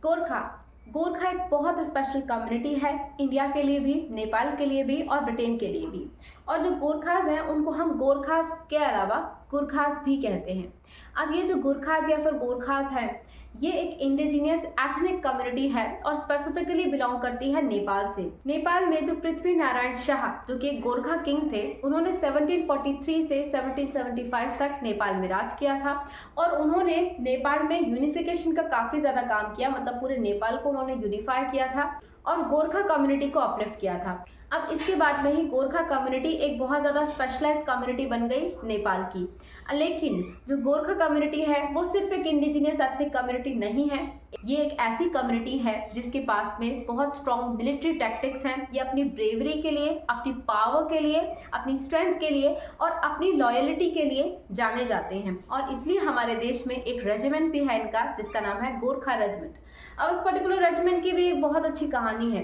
गोरखा गोरखा एक बहुत special community है, इंडिया के लिए भी, नेपाल के लिए भी और ब्रिटेन के लिए भी। और जो गोरखास हैं उनको हम गोरखास के अलावा गुरखास भी कहते हैं। अब ये जो गुरखास या फिर गोरखास है, ये एक इंडिजिनियस एथनिक कम्युनिटी है और स्पेसिफिकली बिलोंग करती है नेपाल से। नेपाल में जो पृथ्वी नारायण शाह जो कि एक गोरखा किंग थे, उन्होंने 1743 से 1775 तक नेपाल में राज किया था और उन्होंने नेपाल में यूनिफिकेशन का काफी ज्यादा काम किया, मतलब पूरे नेपाल को उन्होंने यूनिफाई किया था और गोरखा कम्युनिटी को अपलिफ्ट किया था। अब इसके बाद में ही गोरखा कम्युनिटी एक बहुत ज़्यादा स्पेशलाइज कम्युनिटी बन गई नेपाल की। लेकिन जो गोरखा कम्युनिटी है वो सिर्फ एक इंडिजिनियस एथनिक कम्युनिटी नहीं है, ये एक ऐसी कम्युनिटी है जिसके पास में बहुत स्ट्रॉन्ग मिलिट्री टैक्टिक्स हैं। ये अपनी ब्रेवरी के लिए, अपनी पावर के लिए, अपनी स्ट्रेंथ के लिए और अपनी लॉयलिटी के लिए जाने जाते हैं और इसलिए हमारे देश में एक रेजिमेंट भी है इनका, जिसका नाम है गोरखा रेजिमेंट। अब इस पर्टिकुलर रेजिमेंट की भी एक बहुत अच्छी कहानी है।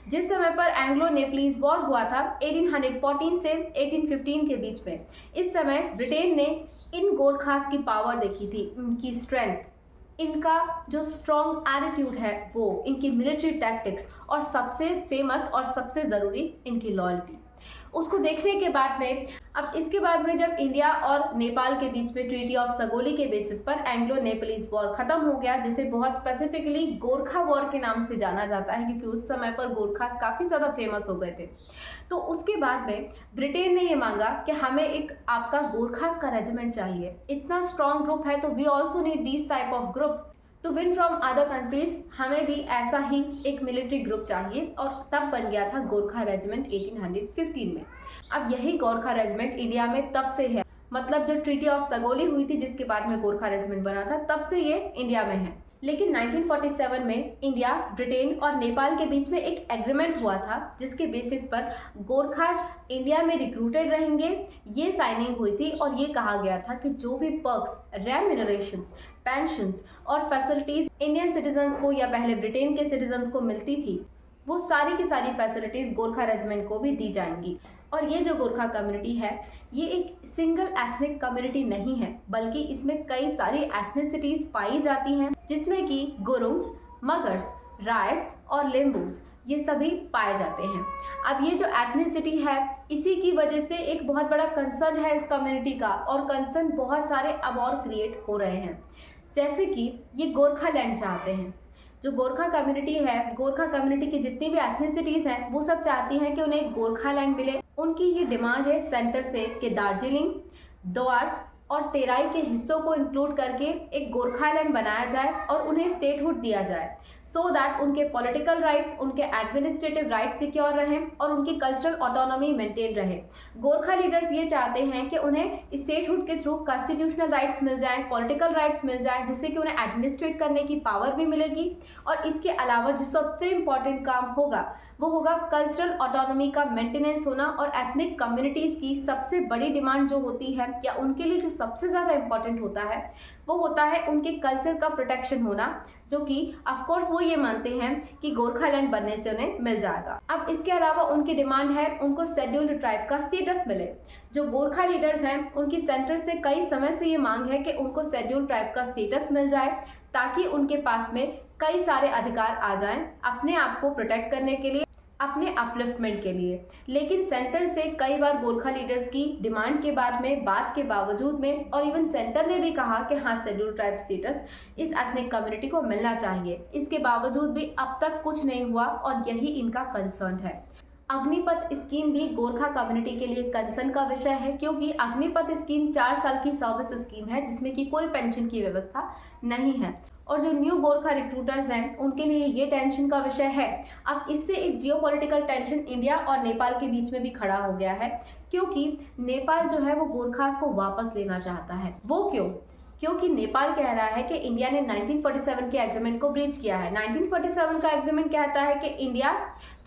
जिस समय पर एंग्लो नेपलीज वॉर हुआ था 1814 से 1815 के बीच में, इस समय ब्रिटेन ने इन गोरखास की पावर देखी थी, इनकी स्ट्रेंथ, इनका जो स्ट्रॉन्ग एटीट्यूड है वो, इनकी मिलिट्री टैक्टिक्स और सबसे फेमस और सबसे ज़रूरी इनकी लॉयल्टी। उसको देखने के बाद में, अब इसके बाद में जब इंडिया और नेपाल के बीच में ट्रीटी ऑफ सगोली के बेसिस पर एंग्लो नेपलीज वॉर खत्म हो गया, जिसे बहुत स्पेसिफिकली गोरखा वॉर के नाम से जाना जाता है क्योंकि उस समय पर गोरखास काफ़ी ज़्यादा फेमस हो गए थे। तो उसके बाद में ब्रिटेन ने ये मांगा कि हमें एक आपका गोरखास का रेजिमेंट चाहिए, इतना स्ट्रॉन्ग ग्रुप है तो we also need this type of group to win from other countries, हमें भी ऐसा ही एक मिलिट्री ग्रुप चाहिए और तब बन गया था गोरखा रेजिमेंट 1815 में। अब यही गोरखा रेजिमेंट इंडिया में तब से है, मतलब जो ट्रीटी ऑफ सगोली हुई थी जिसके बाद में गोरखा रेजिमेंट बना था, तब से ये इंडिया में है। लेकिन 1947 में इंडिया, ब्रिटेन और नेपाल के बीच में एक एग्रीमेंट हुआ था जिसके बेसिस पर गोरखास इंडिया में रिक्रूटेड रहेंगे, ये साइनिंग हुई थी और ये कहा गया था कि जो भी पर्क्स, रेम्यूनरेशंस, पेंशन्स और फैसिलिटीज इंडियन सिटीजन्स को या पहले ब्रिटेन के सिटीजन्स को मिलती थी, वो सारी की सारी फैसिलिटीज गोरखा रेजिमेंट को भी दी जाएंगी। और ये जो गोरखा कम्युनिटी है, ये एक सिंगल एथनिक कम्युनिटी नहीं है, बल्कि इसमें कई सारी एथनिसिटीज पाई जाती हैं, जिसमें कि गुरुंग्स, मगर्स, रायस और लिम्बूस, ये सभी पाए जाते हैं। अब ये जो एथनिसिटी है, इसी की वजह से एक बहुत बड़ा कंसर्न है इस कम्युनिटी का, और कंसर्न बहुत सारे अब और क्रिएट हो रहे हैं। जैसे कि ये गोरखा लैंड चाहते हैं। जो गोरखा कम्युनिटी है, गोरखा कम्युनिटी की जितनी भी एथनिसिटीज हैं, वो सब चाहती हैं कि उन्हें एक गोरखा लैंड मिले। उनकी ये डिमांड है सेंटर से कि दार्जिलिंग, द्वार्स और तेराई के हिस्सों को इंक्लूड करके एक गोरखा लैंड बनाया जाए और उन्हें स्टेटहुड दिया जाए, सो दैट उनके पॉलिटिकल राइट्स, उनके एडमिनिस्ट्रेटिव राइट्स सिक्योर रहें और उनकी कल्चरल ऑटोनॉमी मेंटेन रहे। गोरखा लीडर्स ये चाहते हैं कि उन्हें स्टेटहुड के थ्रू कॉन्स्टिट्यूशनल राइट्स मिल जाएं, पॉलिटिकल राइट्स मिल जाएं, जिससे कि उन्हें एडमिनिस्ट्रेट करने की पावर भी मिलेगी। और इसके अलावा जो सबसे इम्पॉर्टेंट काम होगा वो होगा कल्चरल ऑटोनॉमी का मेंटेनेंस होना। और एथनिक कम्युनिटीज़ की सबसे बड़ी डिमांड जो होती है, या उनके लिए जो सबसे ज़्यादा इम्पॉर्टेंट होता है, वो होता है उनके कल्चर का प्रोटेक्शन होना, जो कि ऑफकोर्स वो ये मानते हैं कि गोरखा लैंड बनने से उन्हें मिल जाएगा। अब इसके अलावा उनकी डिमांड है उनको शेड्यूल्ड ट्राइब का स्टेटस मिले। जो गोरखा लीडर्स हैं, उनकी सेंटर से कई समय से ये मांग है कि उनको शेड्यूल्ड ट्राइब का स्टेटस मिल जाए, ताकि उनके पास में कई सारे अधिकार आ जाएं अपने आप को प्रोटेक्ट करने के लिए, अपने अपलिफ्टमेंट के लिए। लेकिन सेंटर से कई बार गोरखा लीडर्स की डिमांड के बाद में, बात के बावजूद में, और इवन सेंटर ने भी कहा कि हाँ, शेड्यूल्ड ट्राइब स्टेटस इस एथनिक कम्युनिटी को मिलना चाहिए, इसके बावजूद भी अब तक कुछ नहीं हुआ और यही इनका कंसर्न है। अग्निपथ स्कीम भी गोरखा कम्युनिटी के लिए कंसर्न का विषय है, क्योंकि अग्निपथ स्कीम 4 साल की सर्विस स्कीम है जिसमें कि कोई पेंशन की व्यवस्था नहीं है। और जो न्यू गोरखा रिक्रूटर्स हैं, उनके लिए ये टेंशन का विषय है। अब इससे एक जियोपॉलिटिकल टेंशन इंडिया और नेपाल के बीच में भी खड़ा हो गया है, क्योंकि नेपाल जो है वो गोरखास को वापस लेना चाहता है। वो क्यों? क्योंकि नेपाल कह रहा है कि इंडिया ने 1947 के एग्रीमेंट को ब्रीच किया है। 1947 का एग्रीमेंट कहता है कि इंडिया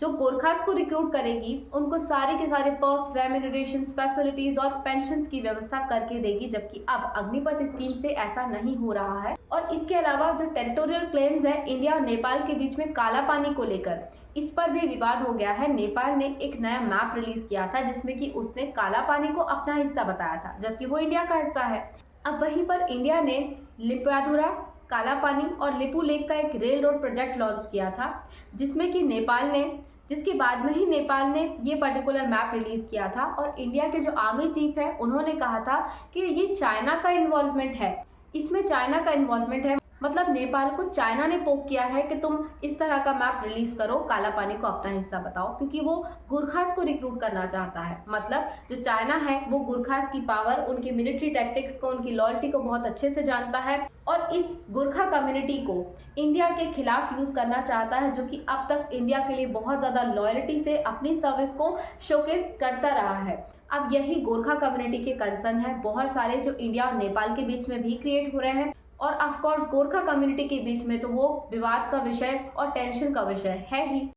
जो गोरखास को रिक्रूट करेगी, उनको सारे के सारे पर्क्स, रेम्यूनरेशंस, फैसिलिटीज और पेंशन्स की व्यवस्था करके देगी, जबकि अब अग्निपथ स्कीम से ऐसा नहीं हो रहा है। और इसके अलावा जो टेरिटोरियल क्लेम्स है इंडिया और नेपाल के बीच में काला पानी को लेकर, इस पर भी विवाद हो गया है। नेपाल ने एक नया मैप रिलीज किया था जिसमें कि उसने काला पानी को अपना हिस्सा बताया था, जबकि वो इंडिया का हिस्सा है। अब वहीं पर इंडिया ने लिम्पियाधुरा, काला पानी और लिपू लेक का एक रेल रोड प्रोजेक्ट लॉन्च किया था, जिसके बाद में ही नेपाल ने ये पर्टिकुलर मैप रिलीज किया था। और इंडिया के जो आर्मी चीफ है उन्होंने कहा था कि ये चाइना का इन्वॉल्वमेंट है, इसमें चाइना का इन्वॉल्वमेंट है, मतलब नेपाल को चाइना ने पोक किया है कि तुम इस तरह का मैप रिलीज करो, काला पानी को अपना हिस्सा बताओ, क्योंकि वो गुरखास को रिक्रूट करना चाहता है। मतलब जो चाइना है वो गुरखास की पावर, उनकी मिलिट्री टैक्टिक्स को, उनकी लॉयल्टी को बहुत अच्छे से जानता है और इस गुरखा कम्युनिटी को इंडिया के खिलाफ यूज करना चाहता है, जो कि अब तक इंडिया के लिए बहुत ज्यादा लॉयल्टी से अपनी सर्विस को शोकेस करता रहा है। अब यही गोरखा कम्युनिटी के कंसर्न है, बहुत सारे जो इंडिया और नेपाल के बीच में भी क्रिएट हो रहे हैं और ऑफ कोर्स गोरखा कम्युनिटी के बीच में तो वो विवाद का विषय और टेंशन का विषय है ही।